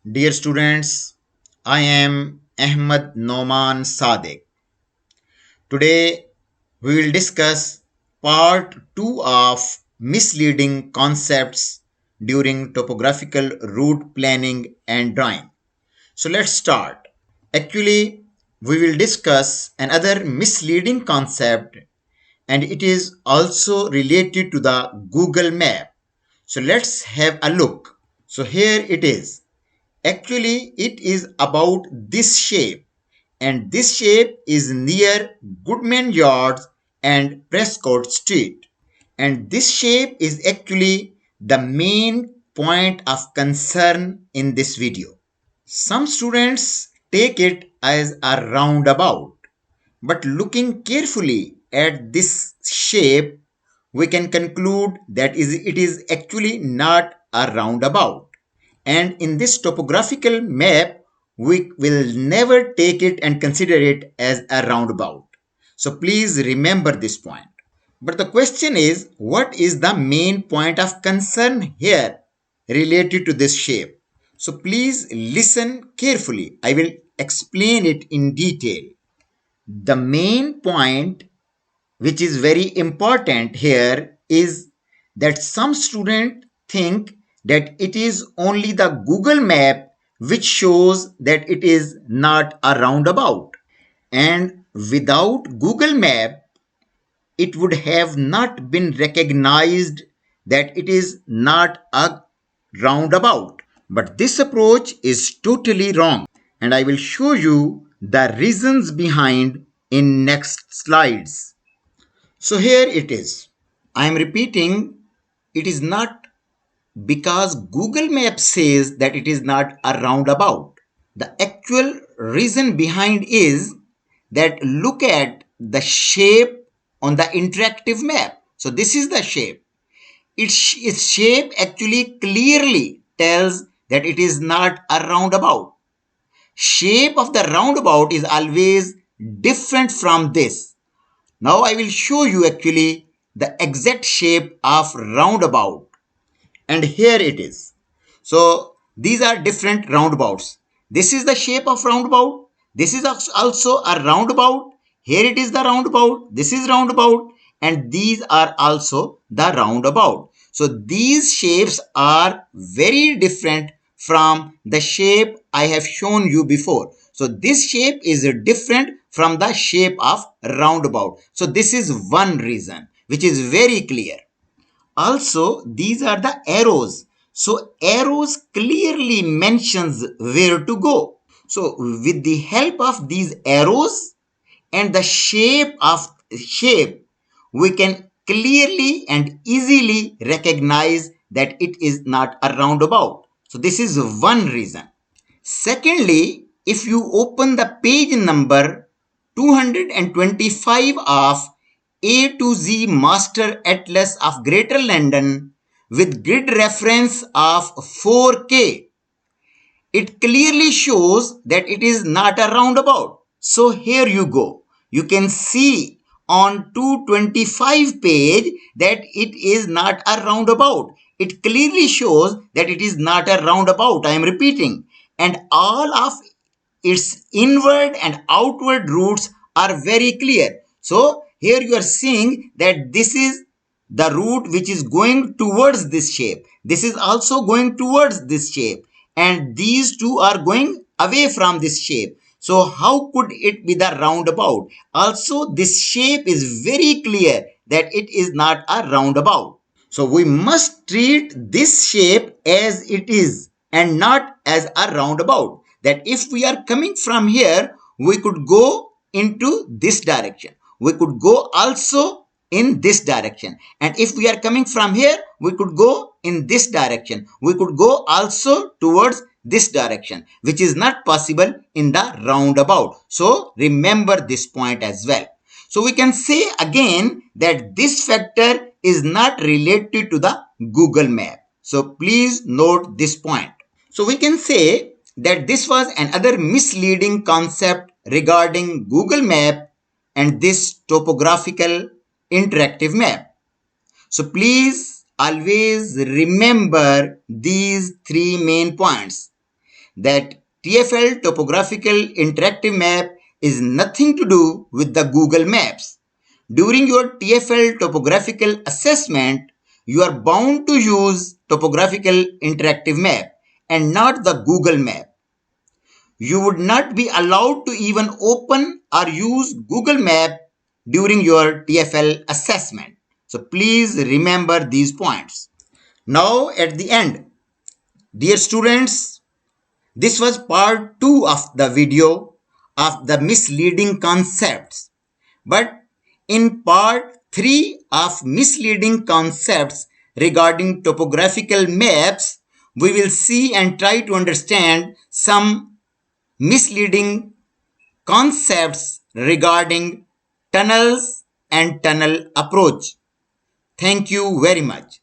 Dear students, I am Ahmad Noman Sadek. Today we will discuss part 2 of misleading concepts during topographical route planning and drawing. So let's start. Actually, we will discuss another misleading concept and it is also related to the Google map. So let's have a look. So here it is. Actually, it is about this shape, and this shape is near Goodman Yards and Prescott Street. And this shape is actually the main point of concern in this video. Some students take it as a roundabout, but looking carefully at this shape, we can conclude that it is actually not a roundabout. And in this topographical map, we will never take it and consider it as a roundabout. So please remember this point. But the question is, what is the main point of concern here related to this shape? So please listen carefully. I will explain it in detail. The main point which is very important here is that some students think that it is only the Google map which shows that it is not a roundabout. And without Google map, it would have not been recognized that it is not a roundabout. But this approach is totally wrong. And I will show you the reasons behind in next slides. So here it is. I am repeating, it is not because Google Maps says that it is not a roundabout. The actual reason behind is that look at the shape on the interactive map. So this is the shape. Its shape actually clearly tells that it is not a roundabout. Shape of the roundabout is always different from this. Now I will show you actually the exact shape of roundabout. And here it is. So these are different roundabouts. This is the shape of roundabout. This is also a roundabout. Here it is the roundabout. This is roundabout. And these are also the roundabout. So these shapes are very different from the shape I have shown you before. So this shape is different from the shape of roundabout. So this is one reason which is very clear. Also, these are the arrows. So arrows clearly mentions where to go. So with the help of these arrows and the shape, we can clearly and easily recognize that it is not a roundabout. So this is one reason. Secondly, if you open the page number 225 of A to Z Master Atlas of Greater London with grid reference of 4K, it clearly shows that it is not a roundabout. So here you go. You can see on 225 page that it is not a roundabout. It clearly shows that it is not a roundabout. I am repeating. And all of its inward and outward routes are very clear. So here you are seeing that this is the route which is going towards this shape. This is also going towards this shape. And these two are going away from this shape. So how could it be the roundabout? Also, this shape is very clear that it is not a roundabout. So we must treat this shape as it is and not as a roundabout. That if we are coming from here, we could go into this direction. We could go also in this direction. And if we are coming from here, we could go in this direction. We could go also towards this direction, which is not possible in the roundabout. So remember this point as well. So we can say again that this factor is not related to the Google map. So please note this point. So we can say that this was another misleading concept regarding Google map and this topographical interactive map. So please always remember these three main points. that TFL topographical interactive map is nothing to do with the Google Maps. During your TFL topographical assessment, you are bound to use topographical interactive map and not the Google map. You would not be allowed to even open or use Google Map during your TFL assessment. So please remember these points. Now at the end, dear students, this was part 2 of the video of the misleading concepts. But in part 3 of misleading concepts regarding topographical maps, we will see and try to understand some misleading concepts regarding tunnels and tunnel approach. Thank you very much.